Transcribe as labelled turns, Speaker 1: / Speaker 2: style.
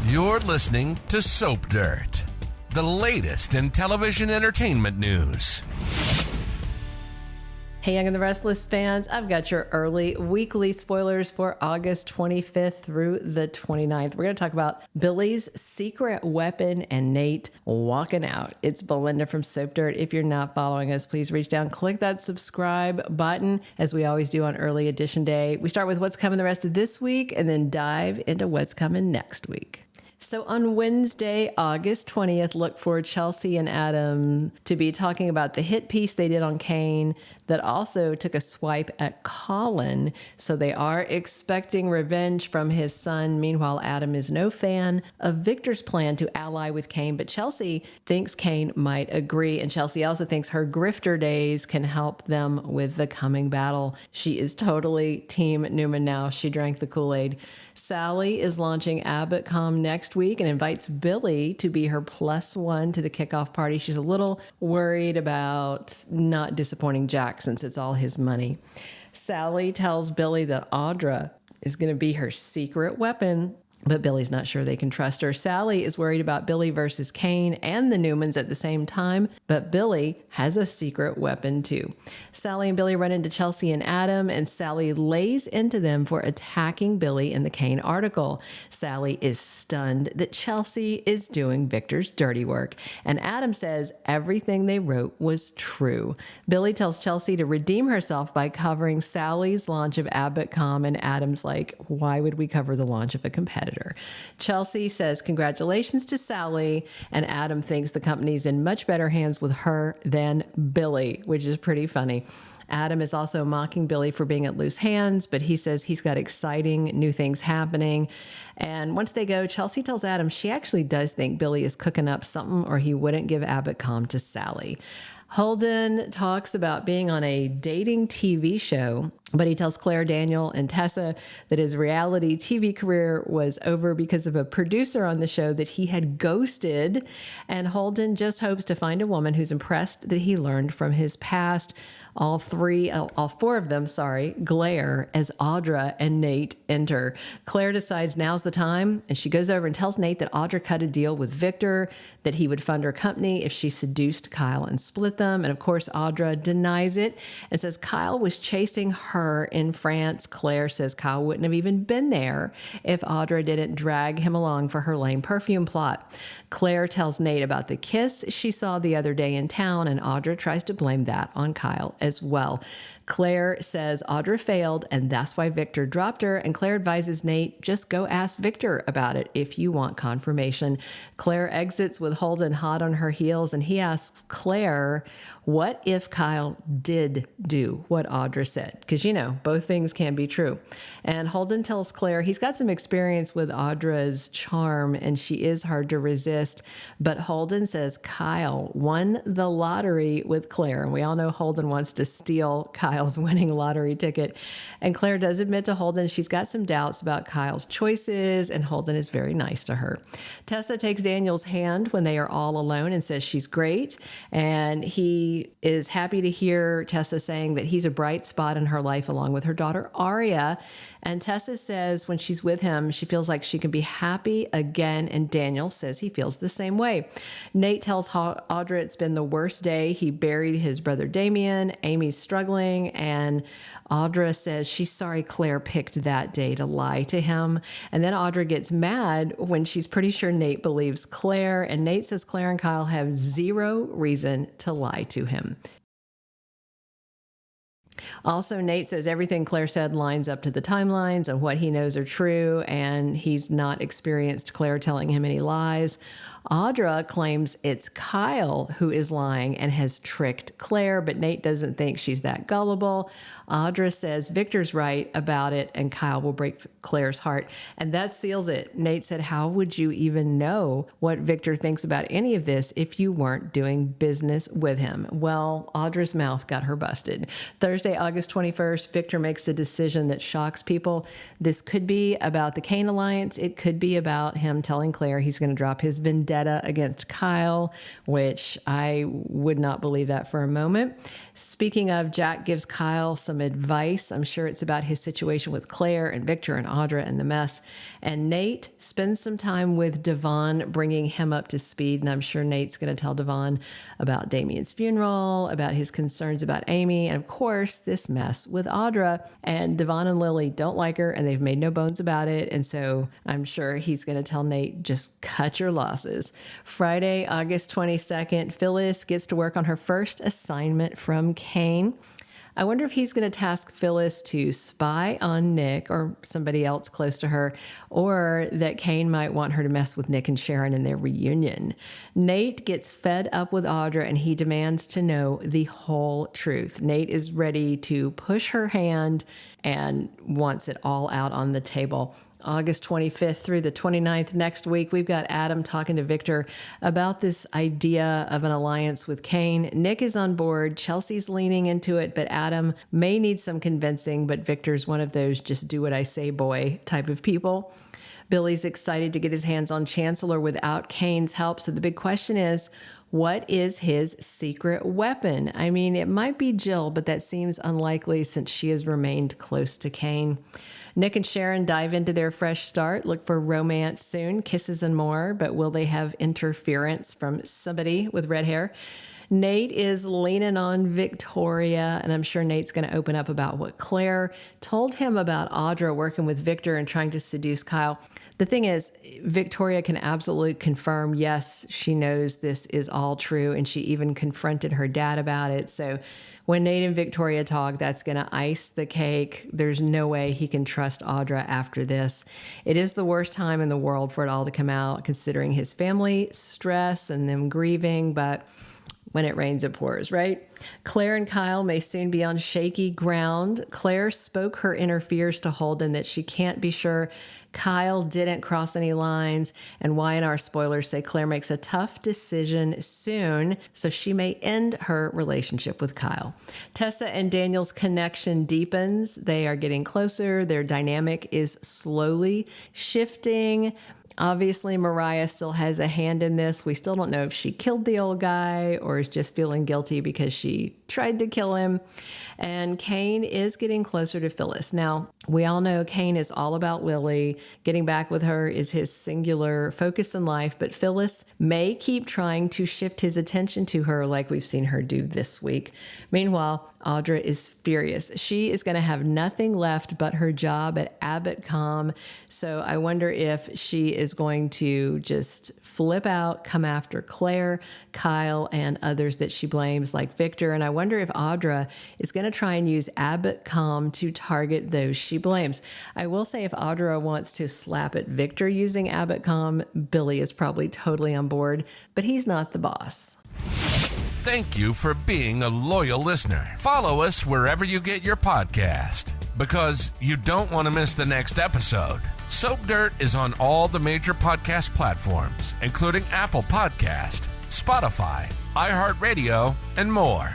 Speaker 1: You're listening to Soap Dirt, the latest in television entertainment news.
Speaker 2: Hey, Young and the Restless fans, I've got your early weekly spoilers for August 25th through the 29th. We're going to talk about Billy's secret weapon and Nate walking out. It's Belinda from Soap Dirt. If you're not following us, please reach down, click that subscribe button, as we always do on Early Edition Day. We start with what's coming the rest of this week and then dive into what's coming next week. So on Wednesday, August 20th, look for Chelsea and Adam to be talking about the hit piece they did on Cane that also took a swipe at Colin. So they are expecting revenge from his son. Meanwhile, Adam is no fan of Victor's plan to ally with Cane, but Chelsea thinks Cane might agree. And Chelsea also thinks her grifter days can help them with the coming battle. She is totally Team Newman now. She drank the Kool-Aid. Sally is launching Abbottcom next week and invites Billy to be her +1 to the kickoff party. She's a little worried about not disappointing Jack since it's all his money. Sally tells Billy that Audra is going to be her secret weapon, but Billy's not sure they can trust her. Sally is worried about Billy versus Cane and the Newmans at the same time, but Billy has a secret weapon too. Sally and Billy run into Chelsea and Adam, and Sally lays into them for attacking Billy in the Cane article. Sally is stunned that Chelsea is doing Victor's dirty work, and Adam says everything they wrote was true. Billy tells Chelsea to redeem herself by covering Sally's launch of Abbottcom, and Adam's like, why would we cover the launch of a competitor? Chelsea says congratulations to Sally, and Adam thinks the company's in much better hands with her than Billy, which is pretty funny. Adam is also mocking Billy for being at loose hands, but he says he's got exciting new things happening. And once they go, Chelsea tells Adam she actually does think Billy is cooking up something or he wouldn't give Abbottcom to Sally. Holden talks about being on a dating TV show, but he tells Claire, Daniel, and Tessa that his reality TV career was over because of a producer on the show that he had ghosted. And Holden just hopes to find a woman who's impressed that he learned from his past. All four of them, glare as Audra and Nate enter. Claire decides now's the time, and she goes over and tells Nate that Audra cut a deal with Victor, that he would fund her company if she seduced Kyle and split them. And of course, Audra denies it and says Kyle was chasing her in France. Claire says Kyle wouldn't have even been there if Audra didn't drag him along for her lame perfume plot. Claire tells Nate about the kiss she saw the other day in town, and Audra tries to blame that on Kyle as well. Claire says Audra failed, and that's why Victor dropped her, and Claire advises Nate, just go ask Victor about it if you want confirmation. Claire exits with Holden hot on her heels, and he asks Claire, what if Kyle did do what Audra said? Because, both things can be true. And Holden tells Claire he's got some experience with Audra's charm, and she is hard to resist. But Holden says Kyle won the lottery with Claire, and we all know Holden wants to steal Kyle's winning lottery ticket. And Claire does admit to Holden she's got some doubts about Kyle's choices, and Holden is very nice to her. Tessa takes Daniel's hand when they are all alone and says she's great, and he is happy to hear Tessa saying that he's a bright spot in her life along with her daughter Aria. And Tessa says when she's with him, she feels like she can be happy again, and Daniel says he feels the same way. Nate tells Audra it's been the worst day. He buried his brother Damian. Amy's struggling, and Audra says she's sorry Claire picked that day to lie to him. And then Audra gets mad when she's pretty sure Nate believes Claire, and Nate says Claire and Kyle have zero reason to lie to him. Also, Nate says everything Claire said lines up to the timelines and what he knows are true, and he's not experienced Claire telling him any lies. Audra claims it's Kyle who is lying and has tricked Claire, but Nate doesn't think she's that gullible. Audra says Victor's right about it and Kyle will break Claire's heart, and that seals it. Nate said, how would you even know what Victor thinks about any of this if you weren't doing business with him? Well, Audra's mouth got her busted. Thursday, August 21st, Victor makes a decision that shocks people. This could be about the Cane Alliance. It could be about him telling Claire he's going to drop his vendetta vendetta against Kyle, which I would not believe that for a moment. Speaking of, Jack gives Kyle some advice. I'm sure it's about his situation with Claire and Victor and Audra and the mess. And Nate spends some time with Devon, bringing him up to speed. And I'm sure Nate's going to tell Devon about Damian's funeral, about his concerns about Amy, and of course, this mess with Audra. And Devon and Lily don't like her, and they've made no bones about it. And so I'm sure he's going to tell Nate, just cut your losses. Friday, August 22nd, Phyllis gets to work on her first assignment from Cane. I wonder if he's going to task Phyllis to spy on Nick or somebody else close to her, or that Cane might want her to mess with Nick and Sharon in their reunion. Nate gets fed up with Audra and he demands to know the whole truth. Nate is ready to push her hand and wants it all out on the table. August 25th through the 29th next week, we've got Adam talking to Victor about this idea of an alliance with Cane. Nick is on board. Chelsea's leaning into it, but Adam may need some convincing, but Victor's one of those just do what I say boy type of people. Billy's excited to get his hands on Chancellor without Cane's help. So the big question is, what is his secret weapon? I mean, it might be Jill, but that seems unlikely since she has remained close to Cane. Nick and Sharon dive into their fresh start, look for romance soon, kisses and more, but will they have interference from somebody with red hair? Nate is leaning on Victoria, and I'm sure Nate's going to open up about what Claire told him about Audra working with Victor and trying to seduce Kyle. The thing is, Victoria can absolutely confirm, yes, she knows this is all true, and she even confronted her dad about it. So when Nate and Victoria talk, that's going to ice the cake. There's no way he can trust Audra after this. It is the worst time in the world for it all to come out, considering his family stress and them grieving, but when it rains, it pours, right? Claire and Kyle may soon be on shaky ground. Claire spoke her inner fears to Holden that she can't be sure Kyle didn't cross any lines, and Y&R spoilers say Claire makes a tough decision soon, so she may end her relationship with Kyle. Tessa and Daniel's connection deepens. They are getting closer. Their dynamic is slowly shifting. Obviously, Mariah still has a hand in this. We still don't know if she killed the old guy or is just feeling guilty because she tried to kill him. And Cane is getting closer to Phyllis. Now, we all know Cane is all about Lily. Getting back with her is his singular focus in life, but Phyllis may keep trying to shift his attention to her like we've seen her do this week. Meanwhile, Audra is furious. She is going to have nothing left but her job at Abbottcom. So I wonder if she is going to just flip out, come after Claire, Kyle, and others that she blames like Victor. And I wonder if Audra is going to try and use Abbottcom to target those she blames. I will say if Audra wants to slap at Victor using Abbottcom, Billy is probably totally on board, but he's not the boss.
Speaker 1: Thank you for being a loyal listener. Follow us wherever you get your podcast, because you don't want to miss the next episode. Soap Dirt is on all the major podcast platforms, including Apple Podcast, Spotify, iHeartRadio, and more.